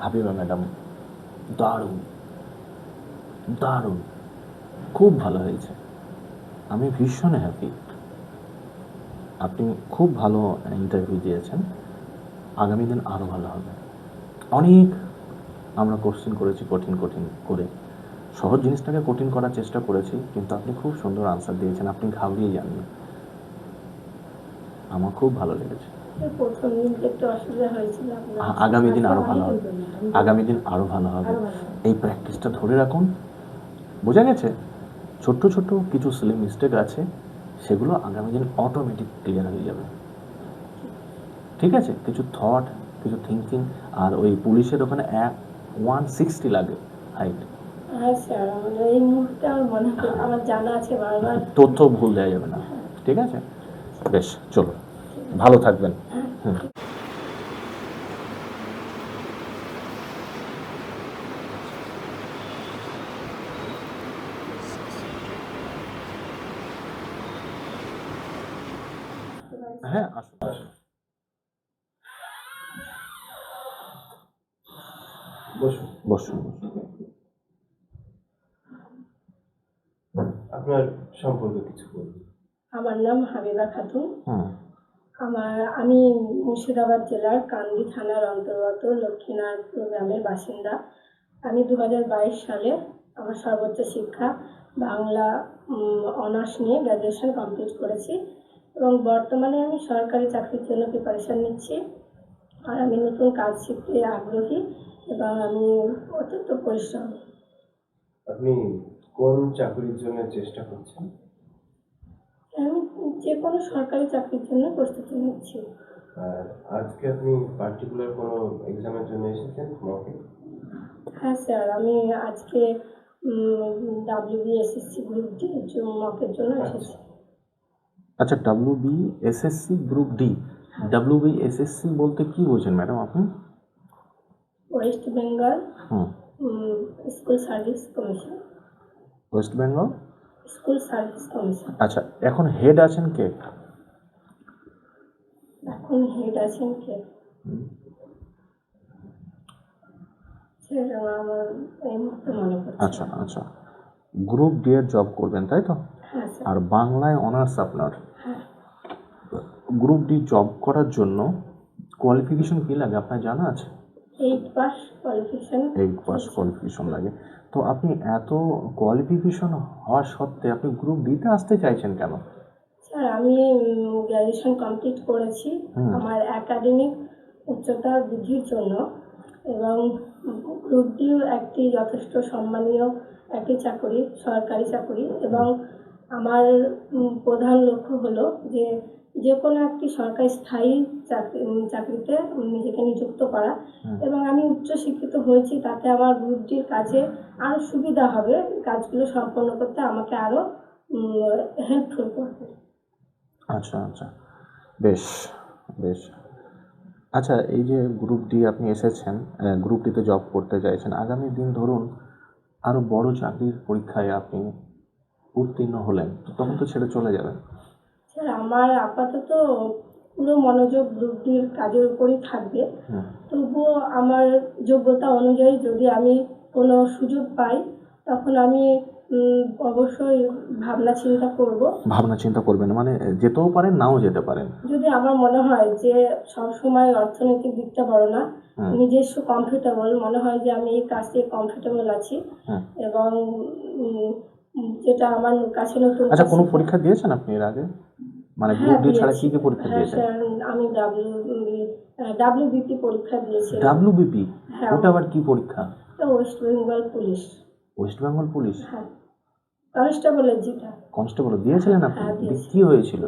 Habiba madam, দারুণ দারুণ, খুব ভালো হয়েছে, আমি ভীষণ হ্যাপি। আপনি খুব ভালো ইন্টারভিউ দিয়েছেন, আগামী দিন আরও ভালো হবে। অনেক আমরা কোশ্চেন করেছি কঠিন কঠিন করে, সহজ জিনিসটাকে কঠিন করার চেষ্টা করেছি, কিন্তু আপনি খুব সুন্দর আনসার দিয়েছেন, আপনি ঘাবড়িয়ে যাননি, আমার খুব ভালো লেগেছে। প্রথম দিন একটু অসুবিধা হয়েছিল আপনার, আগামী দিন আরও ভালো হবে, আগামী দিন আরও ভালো হবে। এই প্র্যাকটিসটা ধরে রাখুন, বোঝা গেছে? ছোট্ট ছোট্ট কিছু সিলি মিস্টেক আছে, সেগুলো আগামী দিন অটোমেটিক ক্লিয়ার হয়ে যাবে, ঠিক আছে? কিছু থট, কিছু থিঙ্কিং। আর ওই পুলিশের ওখানে 160 লাগে হাইট। হ্যাঁ স্যার, আমাদের এই মুহূর্তে আমার মনে হয় আমার জানা আছে, বারবার তথ্য ভুল দেওয়া যাবে না, ঠিক আছে? বেশ, চলো, ভালো থাকবেন। হুম। হ্যাঁ, আসুন আসুন, বসুন বসুন বসুন। আপনার সম্পর্কে কিছু বলুন। আমার নাম হাবিবা খাতুন। হুম। আমি মুর্শিদাবাদ জেলার কান্দি থানার অন্তর্গত লক্ষ্মীনারায়ণপুর গ্রামের বাসিন্দা। আমি 2022 সালে আমার সর্বোচ্চ শিক্ষা বাংলা অনার্স নিয়ে গ্র্যাজুয়েশন কমপ্লিট করেছি এবং বর্তমানে আমি সরকারি চাকরির জন্য প্রিপারেশান নিচ্ছি। আর আমি নতুন কাজ শিখতে আগ্রহী এবং আমি অত্যন্ত পরিশ্রমী। আপনি কোন চাকরির জন্য চেষ্টা করছেন? আমি যে কোনো সরকারি চাকরির জন্য প্রস্তুতি নিচ্ছি। আর আজকে আপনি পার্টিকুলার কোনো এক্সামের জন্য এসেছেন মকে? হ্যাঁ স্যার, আমি আজকে WBSSC গ্রুপ ডি মকের জন্য এসেছি। আচ্ছা, WBSSC গ্রুপ ডি, WBSSC বলতে কি বোঝেন ম্যাডাম আপনি? West Bengal hmm. School service commission. West Bengal school service commission. আচ্ছা, এখন হেড আছেন কে? এখন হেড আছেন কে? সেটা আমার এই মুহূর্তে মনে পড়ছে আচ্ছা না। আচ্ছা, গ্রুপ ডি এর জব করবেন তাই তো? হ্যাঁ স্যার। আর বাংলায় অনার্স আপনার। হ্যাঁ। গ্রুপ ডি জব করার জন্য কোয়ালিফিকেশন কী লাগে আপনার জানা আছে? 8 পাস কোয়ালিফিকেশন। 8 পাস কোয়ালিফিকেশন লাগে। তো আপনি এত কোয়ালিফিকেশন হওয়া সত্ত্বে আপনি গ্রুপ ডিতে আসতে চাইছেন কেন? স্যার, আমি গ্র্যাজুয়েশন কমপ্লিট করেছি আমার একাডেমিক উচ্চতা বৃদ্ধির জন্য এবং গ্রুপ ডিও একটি যথেষ্ট সম্মানীয় একটি চাকরি, সরকারি চাকরি এবং আমার প্রধান লক্ষ্য হলো যে যে কোনো একটি সরকারি স্থায়ী চাকরিতে নিজেকে নিযুক্ত করা এবং আমি উচ্চশিক্ষিত হয়েছি, তাতে আমার গ্রুপ ডির কাজে আরও সুবিধা হবে, কাজগুলো সম্পন্ন করতে আমাকে আরও হেল্পফুল করবে। আচ্ছা আচ্ছা, বেশ বেশ। আচ্ছা, এই যে গ্রুপ ডি আপনি এসেছেন, গ্রুপ ডিতে জব করতে চাইছেন, আগামী দিন ধরুন আরও বড় চাকরির পরীক্ষায় আপনি উত্তীর্ণ হলেন, তখন তো ছেড়ে চলে যাবেন। স্যার, আমার আপাতত পুরো মনোযোগ গ্রুপ ডির কাজের উপরই থাকবে, তবুও আমার যোগ্যতা অনুযায়ী যদি আমি কোনো সুযোগ পাই তখন আমি অবশ্যই ভাবনা চিন্তা করব। ভাবনা চিন্তা করবেন মানে যেতেও পারেন, নাও যেতে পারেন। যদি আমার মনে হয় যে সবসময় অর্থনৈতিক দিকটা বড় না, নিজস্ব কমফোর্টেবল মনে হয় যে আমি এই কাজটি কমফোর্টেবল আছি এবং যেটা আমার কাছে নতুন। আচ্ছা, কোনো পরীক্ষা দিয়েছেন আপনি এর আগে? মানে গ্রুপ ডি ছাড়া কি কি পরীক্ষা হ্যাঁ দিয়েছেন? স্যার, আমি WBP পরীক্ষা দিয়েছি। WBP? হ্যাঁ। ওটা আবার কি পরীক্ষা? West Bengal police. West Bengal police? হ্যাঁ, কনস্টেবলের যেটা। কনস্টেবল দিয়েছিলেন আপনি? হ্যাঁ, দিয়েছি। কি হয়েছিল?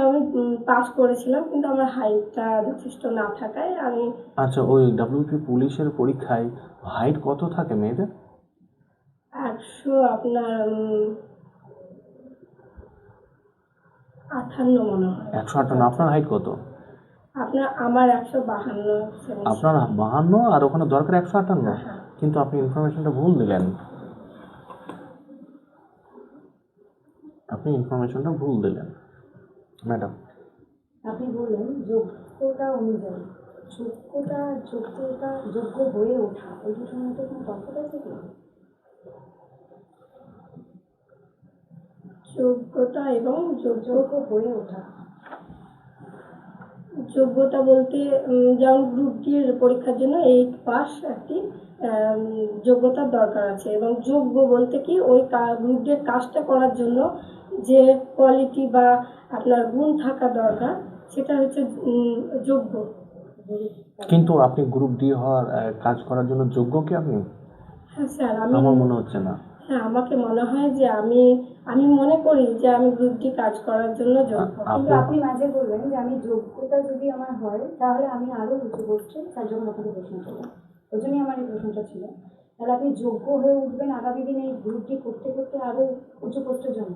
আমি পাস করেছিলাম, কিন্তু আমার হাইটটা যথেষ্ট না থাকায় আমি। আচ্ছা, ওই WBP পুলিশের পরীক্ষায় হাইট কত থাকে মেয়েদের? 100 আপনার 58 মনে হয়। 158? আপনার হাইট কত? আমার 152 সেমি। আপনার 52 আর ওখানে দরকার 158? হ্যাঁ। কিন্তু আপনি ইনফরমেশনটা ভুল দিলেন, আপনি ইনফরমেশনটা ভুল দিলেন ম্যাডাম। আপনি বললেন যোগ্যতা অনুযায়ী। যোগ্যতা, যোগ্যতা, যোগ্য হয়ে ওঠা, এই দুটোর মধ্যে কোনো তফাৎ আছে কি? যোগ্যতা এবং যোগ্য যোগ্য হয়ে ওঠা। যোগ্যতা বলতে যেমন গ্রুপ ডি এর পরীক্ষার জন্য 8 পাস একটি যোগ্যতার দরকার আছে, এবং যোগ্য বলতে কি ওই গ্রুপ ডি এর কাজটা করার জন্য যে কোয়ালিটি বা আপনার গুণ থাকা দরকার, সেটা হচ্ছে যোগ্য। কিন্তু আপনি গ্রুপ ডি হওয়ার কাজ করার জন্য যোগ্য কি আপনি? হ্যাঁ স্যার, আমার মনে হচ্ছে না। হ্যাঁ, আমাকে মনে হয় যে আমি মনে করি যে আমি গ্রুপ ডি কাজ করার জন্য যোগ্য। কিন্তু আপনি মাঝে বললেন যে আমি যোগ্যতা যদি আমার হয় তাহলে আমি আরো উঁচু পোস্টে, তার জন্য আপনাকে প্রশ্ন করলাম, ওই জন্যই আমার এই প্রশ্নটা ছিল। তাহলে আপনি যোগ্য হয়ে উঠবেন আগামী দিনে এই গ্রুপ ডি করতে করতে আরো উঁচু পোস্টের জন্য,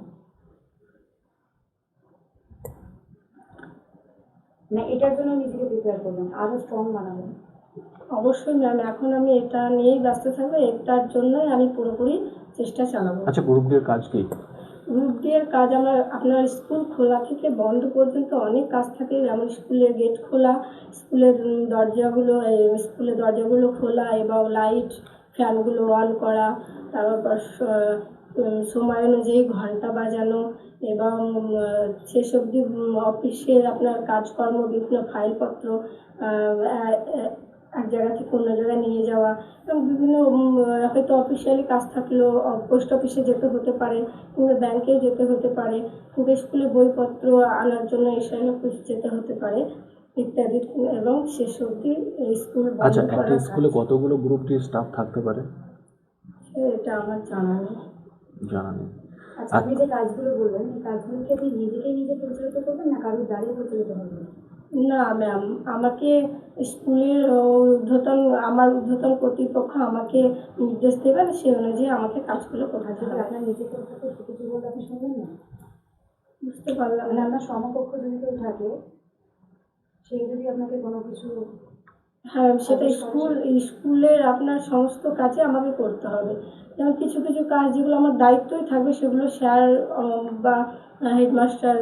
না এটার জন্য নিজেকে প্রিপেয়ার করবেন, আরো স্ট্রং বানাবেন? অবশ্যই ম্যাম, এখন আমি এটা নিয়েই ব্যস্ত থাকবো, এটার জন্যই আমি পুরোপুরি চেষ্টা চালাবো। আচ্ছা, গ্রুপ ডি এর কাজ কি? গ্রুপ ডি এর কাজ আপনার স্কুল খোলা থেকে বন্ধ পর্যন্ত অনেক কাজ থাকে, যেমন স্কুলের গেট খোলা, স্কুলের দরজাগুলো খোলা, এবং লাইট ফ্যানগুলো অন করা, তারপর সময় অনুযায়ী ঘন্টা বাজানো, এবং শেষ অবধি অফিসের আপনার কাজকর্ম, বিভিন্ন ফাইলপত্র এক জায়গা থেকে অন্য জায়গায় নিয়ে যাওয়া, এবং বিভিন্ন হয়তো অফিসিয়ালি কাজ থাকলেও পোস্ট অফিসে যেতে হতে পারে, কিংবা ব্যাংকেও যেতে হতে পারে, কিংবা স্কুলে বইপত্র আনার জন্য এসআই অফিস যেতে হতে পারে ইত্যাদি, এবং শেষ অবধি স্কুল বন্ধ আচ্ছা, একটা করার স্কুলে কাজ। কতগুলো গ্রুপ ডি স্টাফ থাকতে পারে এটা আমার জানা নেই। জানা নেই। আচ্ছা, আপনি যে কাজগুলো বললেন এই কাজগুলো কি আপনি নিজে পরিচালিত করবেন না কারোর দ্বারে পরিচালিত হবেন? না ম্যাম, আমাকে স্কুলের আমার ঊর্ধ্বতন কর্তৃপক্ষ আমাকে নির্দেশ দেবেন, সেই অনুযায়ী আমাকে কাজগুলো করতে যদি হবে। আপনার নিজেকে থাকে সে কিছু বলতে আপনি শুনবেন না? বুঝতে পারলাম মানে না। আপনার সমকক্ষ যদি কেউ থাকে সে যদি আপনাকে কোনো কিছু, হ্যাঁ, সেটা স্কুলের আপনার সমস্ত কাজে আমাকে করতে হবে। যেমন কিছু কিছু কাজ যেগুলো আমার দায়িত্বই থাকবে, সেগুলো স্যার বা হেডমাস্টার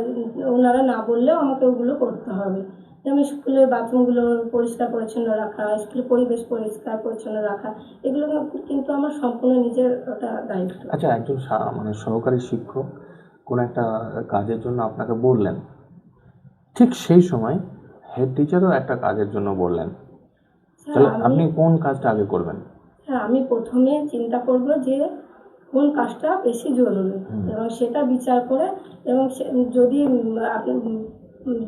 ওনারা না বললেও আমাকে ওগুলো করতে হবে। যেমন স্কুলের বাথরুমগুলো পরিষ্কার পরিচ্ছন্ন রাখা, স্কুলের পরিবেশ পরিষ্কার পরিচ্ছন্ন রাখা, এগুলো কিন্তু আমার সম্পূর্ণ নিজের ওটা দায়িত্ব। আচ্ছা, একজন মানে সহকারী শিক্ষক কোনো একটা কাজের জন্য আপনাকে বললেন, ঠিক সেই সময় হেড টিচারও একটা কাজের জন্য বললেন, তাহলে আপনি কোন কাজটা আগে করবেন? হ্যাঁ, আমি প্রথমে চিন্তা করব যে কোন কাজটা বেশি জরুরি, এবং সেটা বিচার করে, এবং যদি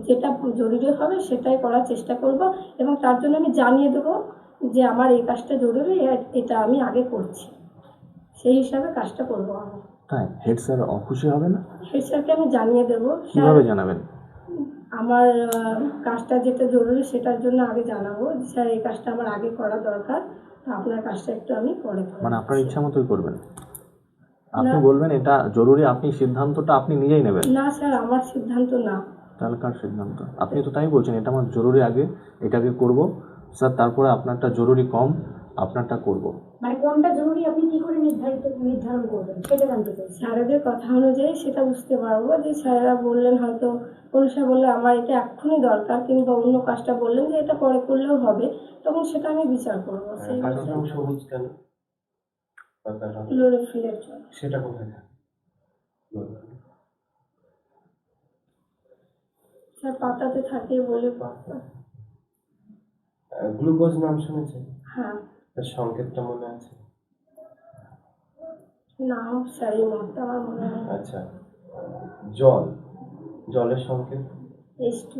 যেটা জরুরি হবে সেটাই করার চেষ্টা করব, এবং তার জন্য আমি জানিয়ে দেবো যে আমার এই কাজটা জরুরি, এটা আমি আগে করছি, সেই হিসাবে কাজটা করবো আমি। তাই হেড স্যার অখুশি হবে না? হেড স্যারকে আমি জানিয়ে দেবো, কিভাবে জানাবেন? আমার কাজটা যেটা জরুরি সেটার জন্য আগে জানাবো, স্যার এই কাজটা আমার আগে করা দরকার, তো আপনার কাজটা একটু আমি পরে করব। মানে আপনার ইচ্ছা মতোই করবেন? আপনি বলবেন এটা জরুরি, আপনি সিদ্ধান্তটা আপনি নিজেই নেবেন? না স্যার, আমার সিদ্ধান্ত না। তাহলে কার সিদ্ধান্ত? আপনি তো তাই বলছেন, এটা আমার জরুরি, আগে এটাকে করব স্যার, তারপরে আপনারটা জরুরি কম, আপনারটা করব। মানে কোনটা জরুরি আপনি কি করে নির্ধারণ করবেন সেটা জানতে চাই। স্যারেদের কথা অনুযায়ী সেটা বুঝতে পারবো, যে স্যারেরা বললেন, হয়তো কোনো স্যার বললে আমার এটা এক্ষুনি দরকার, কিংবা অন্য কাজটা বললেন যে এটা পরে করলেও হবে, তখন সেটা আমি বিচার করবো। সেই পাতার রং সবুজ কেন? পাতার রং ক্লোরোফিলের জন্য। সেটা কোথায় থাকে? স্যার পাতাতে থাকে বলে। গ্লুকোজ নাম শুনেছেন? হ্যাঁ। তার সংকেতটা মনে আছে? নাম স্যার এই মুহূর্তে আমার মনে নেই। আচ্ছা, জলের সংকেত H2।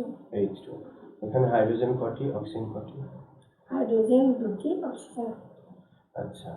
H2। এখানে হাইড্রোজেন কটি, অক্সিজেন কটি? হাইড্রোজেন 2টি, অক্সিজেন। আচ্ছা।